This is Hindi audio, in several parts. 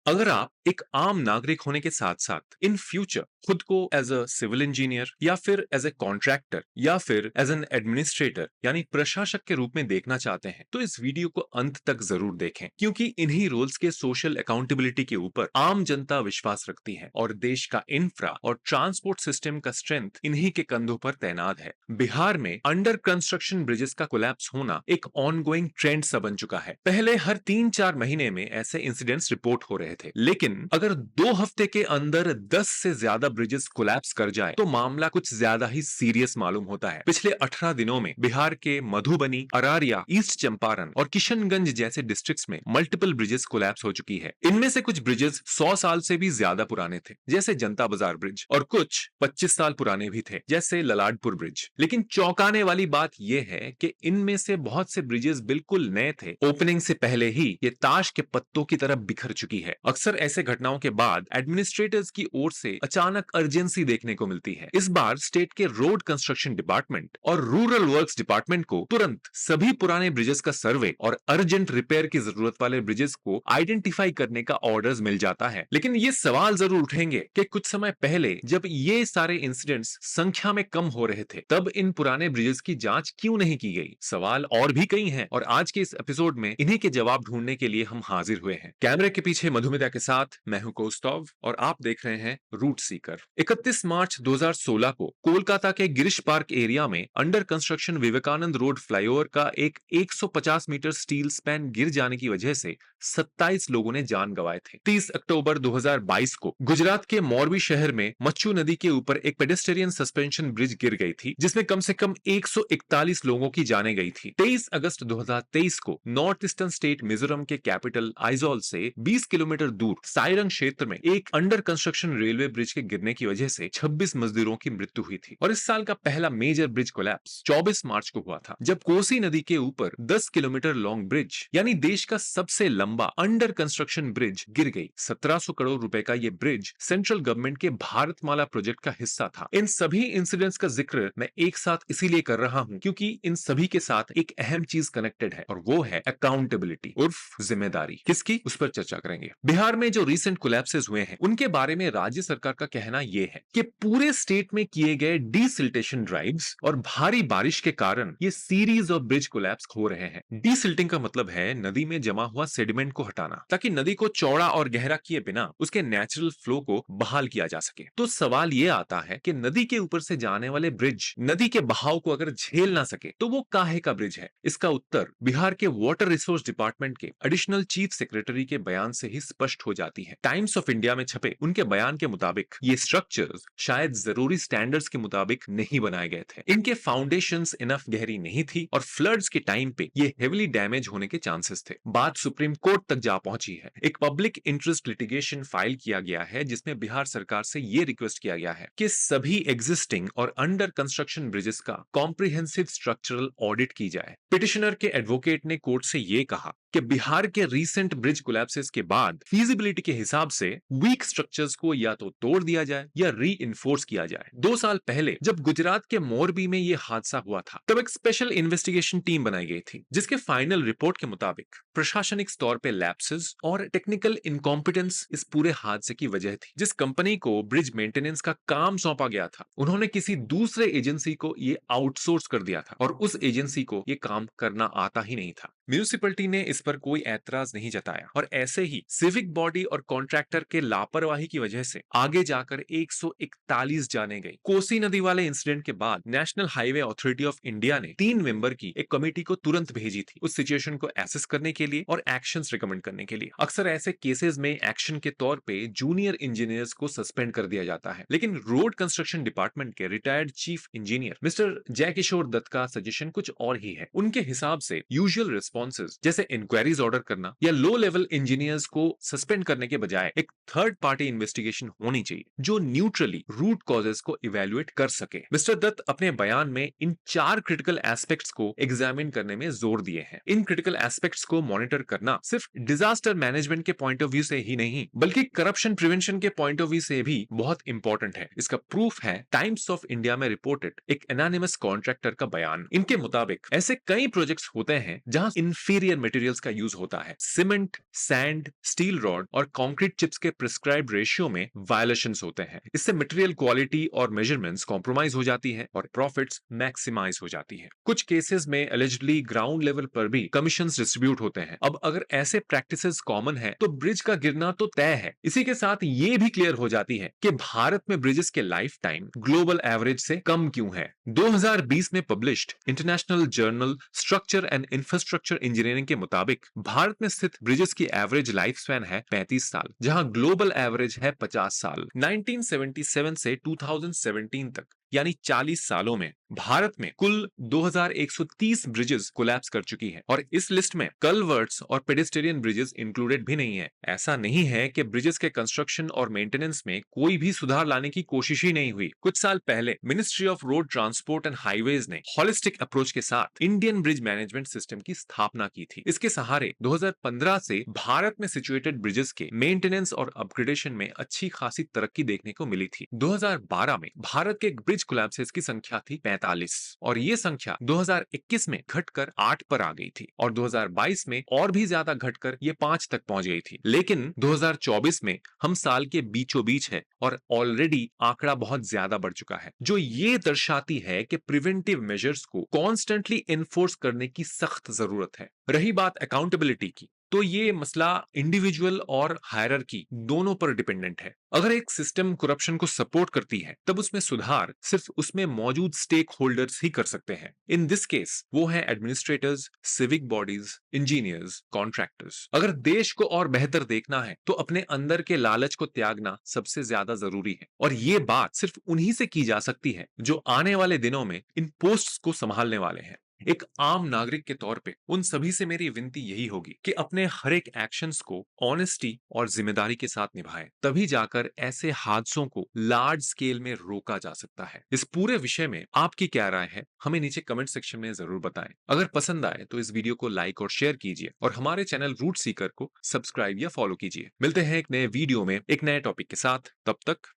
अगर आप एक आम नागरिक होने के साथ साथ इन फ्यूचर खुद को एज अ सिविल इंजीनियर या फिर एज ए कॉन्ट्रैक्टर या फिर एज एन एडमिनिस्ट्रेटर यानी प्रशासक के रूप में देखना चाहते हैं तो इस वीडियो को अंत तक जरूर देखें, क्योंकि इन्हीं रोल्स के सोशल अकाउंटेबिलिटी के ऊपर आम जनता विश्वास रखती है और देश का इंफ्रा और ट्रांसपोर्ट सिस्टम का स्ट्रेंथ इन्हीं के कंधों पर तैनात है। बिहार में अंडर कंस्ट्रक्शन ब्रिजेस का कोलैप्स होना एक ऑनगोइंग ट्रेंड सा बन चुका है। पहले हर 3-4 महीने में ऐसे इंसिडेंट्स रिपोर्ट हो रहे थे, लेकिन अगर 2 हफ्ते के अंदर 10 से ज्यादा ब्रिजेस कोलैप्स कर जाए तो मामला कुछ ज्यादा ही सीरियस मालूम होता है। पिछले 18 दिनों में बिहार के मधुबनी, अरारिया, ईस्ट चंपारण और किशनगंज जैसे डिस्ट्रिक्ट्स में मल्टीपल ब्रिजेस कोलैप्स हो चुकी है। इनमें से कुछ ब्रिजेस 100 साल से भी ज्यादा पुराने थे, जैसे जनता बाजार ब्रिज, और कुछ 25 साल पुराने भी थे, जैसे ललाटपुर ब्रिज। लेकिन चौंकाने वाली बात यह है कि इनमें से बहुत से ब्रिजेस बिल्कुल नए थे, ओपनिंग से पहले ही ये ताश के पत्तों की तरह बिखर चुकी है। अक्सर ऐसे घटनाओं के बाद एडमिनिस्ट्रेटर्स की ओर से अचानक अर्जेंसी देखने को मिलती है। इस बार स्टेट के रोड कंस्ट्रक्शन डिपार्टमेंट और रूरल वर्क्स डिपार्टमेंट को तुरंत सभी पुराने ब्रिजेस का सर्वे और अर्जेंट रिपेयर की जरूरत वाले ब्रिजेस को आइडेंटिफाई करने का ऑर्डर्स मिल जाता है। लेकिन ये सवाल जरूर उठेंगे कि कुछ समय पहले जब ये सारे इंसिडेंट्स संख्या में कम हो रहे थे तब इन पुराने ब्रिजेस की जांच क्यों नहीं की गई। सवाल और भी कई हैं और आज के इस एपिसोड में इन्हीं के जवाब ढूंढने के लिए हम हाजिर हुए हैं। कैमरे के पीछे मधुमिता के साथ मैं हूं कौस्तव और आप देख रहे हैं रूट सीकर। 31 मार्च 2016 को कोलकाता के गिरीश पार्क एरिया में under construction Vivekananda road flyover का एक 150 मीटर स्टील स्पैन गिर जाने की वजह से 27 लोगों ने जान गंवाए थे। 30 अक्टूबर 2022 को गुजरात के मोरबी शहर में मच्छू नदी के ऊपर एक पेडेस्टेरियन सस्पेंशन ब्रिज गिर गई थी, जिसमें कम से कम 141 लोगों की जानें गई थी। 23 अगस्त 2023 को नॉर्थ ईस्टर्न स्टेट मिजोरम के कैपिटल आइजोल से 20 किलोमीटर दूर साइरंग क्षेत्र में एक अंडर कंस्ट्रक्शन रेलवे ब्रिज के गिरने की वजह से 26 मजदूरों की मृत्यु हुई थी। और इस साल का पहला मेजर ब्रिज कोलैप्स 24 मार्च को हुआ था, जब कोसी नदी के ऊपर 10 किलोमीटर लॉन्ग ब्रिज यानी देश का सबसे लंबा अंडर कंस्ट्रक्शन ब्रिज गिर गई। 1700 करोड़ रुपए का यह ब्रिज सेंट्रल गवर्नमेंट के भारतमाला प्रोजेक्ट का हिस्सा था। इन सभी इंसिडेंट्स का जिक्र मैं एक साथ इसीलिए कर रहा हूं क्योंकि इन सभी के साथ एक अहम चीज कनेक्टेड है और वो है अकाउंटेबिलिटी उर्फ जिम्मेदारी। किसकी, उस पर चर्चा करेंगे। बिहार में जो रिसेंट कोलैप्सेस हुए हैं उनके बारे में राज्य सरकार का कहना यह है कि पूरे स्टेट में किए गए डीसिल्टेशन ड्राइव्स और भारी बारिश के कारण ये सीरीज ऑफ ब्रिज कोलैप्स हो रहे हैं। डीसिल्टिंग का मतलब है नदी में जमा हुआ सेडिमेंट को हटाना ताकि नदी को चौड़ा और गहरा किए बिना उसके नेचुरल फ्लो को बहाल किया जा सके। तो सवाल यह आता है कि नदी के ऊपर से जाने वाले ब्रिज नदी के बहाव को अगर झेल ना सके तो वो काहे का ब्रिज है। इसका उत्तर बिहार के वाटर रिसोर्स डिपार्टमेंट के एडिशनल चीफ सेक्रेटरी के बयान से ही स्पष्ट हो जाती है। टाइम्स ऑफ इंडिया में छपे उनके बयान के मुताबिक ये स्ट्रक्चर्स शायद जरूरी स्टैंडर्ड्स के मुताबिक नहीं बनाए गए थे, इनके फाउंडेशंस इनफ गहरी नहीं थी और फ्लड्स के टाइम पे ये हेविली डैमेज होने के चांसेस थे। बात सुप्रीम कोर्ट तक जा पहुंची है। एक पब्लिक इंटरेस्ट लिटिगेशन फाइल किया गया है जिसमें बिहार सरकार से यह रिक्वेस्ट किया गया है कि सभी एग्जिस्टिंग और अंडर कंस्ट्रक्शन ब्रिजेस का कॉम्प्रिहेंसिव स्ट्रक्चरल ऑडिट की जाए। पिटिशनर के एडवोकेट ने कोर्ट से यह कहा कि बिहार के रीसेंट ब्रिज कोलैप्सेस के बाद फीजिबिलिटी के हिसाब से वीक स्ट्रक्चर्स को या तो तोड़ दिया जाए या री इन्फोर्स किया जाए। 2 साल पहले जब गुजरात के मोरबी में यह हादसा हुआ था तब एक स्पेशल इन्वेस्टिगेशन टीम बनाई गई थी जिसके फाइनल रिपोर्ट के मुताबिक प्रशासनिक तौर पे लैप्सेस और टेक्निकल इनकॉम्पिटेंस इस पूरे हादसे की वजह थी। जिस कंपनी को ब्रिज मेंटेनेंस का काम सौंपा गया था उन्होंने किसी दूसरे एजेंसी को ये आउटसोर्स कर दिया था और उस एजेंसी को ये काम करना आता ही नहीं था। म्यूनिसिपैलिटी ने इस पर कोई ऐतराज नहीं जताया और ऐसे ही सिविक बॉडी और कॉन्ट्रैक्टर के लापरवाही की वजह से आगे जाकर 141 जाने गई। कोसी नदी वाले इंसिडेंट के बाद national highway authority of India ने 3 मेंबर की एक कमेटी को तुरंत भेजी थी उस सिचुएशन को एसेस करने के लिए और एक्शंस रिकमेंड करने के लिए। अक्सर ऐसे केसेस में एक्शन के तौर पे जूनियर इंजीनियर्स को सस्पेंड कर दिया जाता है, लेकिन रोड कंस्ट्रक्शन डिपार्टमेंट के retired chief engineer mister Jaikishore Dutta का सजेशन कुछ और ही है। उनके हिसाब से यूजुअल रिस्पॉन्सेज जैसे इंक्वायरीज ऑर्डर करना या लो लेवल इंजीनियर्स को सस्पेंड करने के बजाय एक थर्ड पार्टी इन्वेस्टिगेशन होनी चाहिए जो न्यूट्रली रूट कॉजेस को इवेल्युएट कर सके। मिस्टर दत्त अपने बयान में इन 4 क्रिटिकल एस्पेक्ट्स को एग्जामिन करने में जोर दिए हैं। इन क्रिटिकल एस्पेक्ट्स को मॉनिटर करना सिर्फ डिजास्टर मैनेजमेंट के पॉइंट ऑफ व्यू से ही नहीं बल्कि करप्शन प्रिवेंशन के पॉइंट ऑफ व्यू से भी बहुत इंपॉर्टेंट है। इसका प्रूफ है टाइम्स ऑफ इंडिया में रिपोर्टेड एक एनानिमस कॉन्ट्रैक्टर का बयान। इनके मुताबिक ऐसे कई प्रोजेक्ट्स होते हैं जहां इंफीरियर मटेरियल मटेरियल्स का यूज होता है। सीमेंट, सैंड, स्टील रॉड और कंक्रीट चिप्स के प्रिस्क्राइब्ड रेशियो में वायलेशंस होते हैं। इससे मटेरियल क्वालिटी और मेजरमेंट्स कॉम्प्रोमाइज हो जाती है और प्रॉफिट्स मैक्सिमाइज हो जाती है। कुछ केसेस में एलिजिबली ग्राउंड लेवल पर भी कमीशंस डिस्ट्रीब्यूट होते हैं। अब अगर ऐसे प्रैक्टिसेस कॉमन है तो ब्रिज का गिरना तो तय है। इसी के साथ ये भी क्लियर हो जाती है कि भारत में ब्रिजेस के लाइफ टाइम ग्लोबल एवरेज से कम क्यों है। 2020 में published international journal structure and infrastructure engineering के मुताबिक भारत में स्थित ब्रिजेस की एवरेज लाइफ स्पैन है 35 साल, जहां ग्लोबल एवरेज है 50 साल। 1977 से 2017 तक यानी 40 सालों में भारत में कुल 2130 ब्रिजेस कोलैप्स कर चुकी हैं और इस लिस्ट में कलवर्ट्स और पेडेस्ट्रियन ब्रिजेस इंक्लूडेड भी नहीं है। ऐसा नहीं है कि ब्रिजेस के कंस्ट्रक्शन और मेंटेनेंस में कोई भी सुधार लाने की कोशिश ही नहीं हुई। कुछ साल पहले ministry of road transport and highways ने हॉलिस्टिक अप्रोच के साथ इंडियन ब्रिज मैनेजमेंट सिस्टम की स्थापना की थी। इसके सहारे 2015 से भारत में सिचुएटेड ब्रिजेस के मेंटेनेंस और अपग्रेडेशन में अच्छी खासी तरक्की देखने को मिली थी। 2012 में भारत के ब्रिज कोलैप्सेस की संख्या थी 45 और ये संख्या 2021 में घटकर 8 पर आ गई थी और 2022 में और भी ज्यादा घटकर ये 5 तक पहुंच गई थी। लेकिन 2024 में हम साल के बीचों बीच है और ऑलरेडी आंकड़ा बहुत ज्यादा बढ़ चुका है, जो ये दर्शाती है कि प्रिवेंटिव मेजर्स को कॉन्स्टेंटली एनफोर्स करने की सख्त जरूरत है। रही बात अकाउंटेबिलिटी की, तो ये मसला इंडिविजुअल और हायरार्की दोनों पर डिपेंडेंट है। अगर एक सिस्टम करप्शन को सपोर्ट करती है तब उसमें सुधार सिर्फ उसमें मौजूद स्टेक होल्डर्स ही कर सकते हैं। इन दिस केस वो है administrators, civic bodies, engineers, contractors. अगर देश को और बेहतर देखना है तो अपने अंदर के लालच को त्यागना सबसे ज्यादा जरूरी है और ये बात सिर्फ उन्हीं से की जा सकती है जो आने वाले दिनों में इन पोस्ट्स को संभालने वाले हैं। एक आम नागरिक के तौर पे उन सभी से मेरी विनती यही होगी कि अपने हर एक एक्शंस को ऑनेस्टी और जिम्मेदारी के साथ निभाएं, तभी जाकर ऐसे हादसों को लार्ज स्केल में रोका जा सकता है। इस पूरे विषय में आपकी क्या राय है, हमें नीचे कमेंट सेक्शन में जरूर बताएं। अगर पसंद आए तो इस वीडियो को लाइक और शेयर कीजिए और हमारे चैनल रूट सीकर को सब्सक्राइब या फॉलो कीजिए। मिलते हैं एक नए वीडियो में एक नए टॉपिक के साथ, तब तक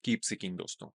कीप सीकिंग दोस्तों।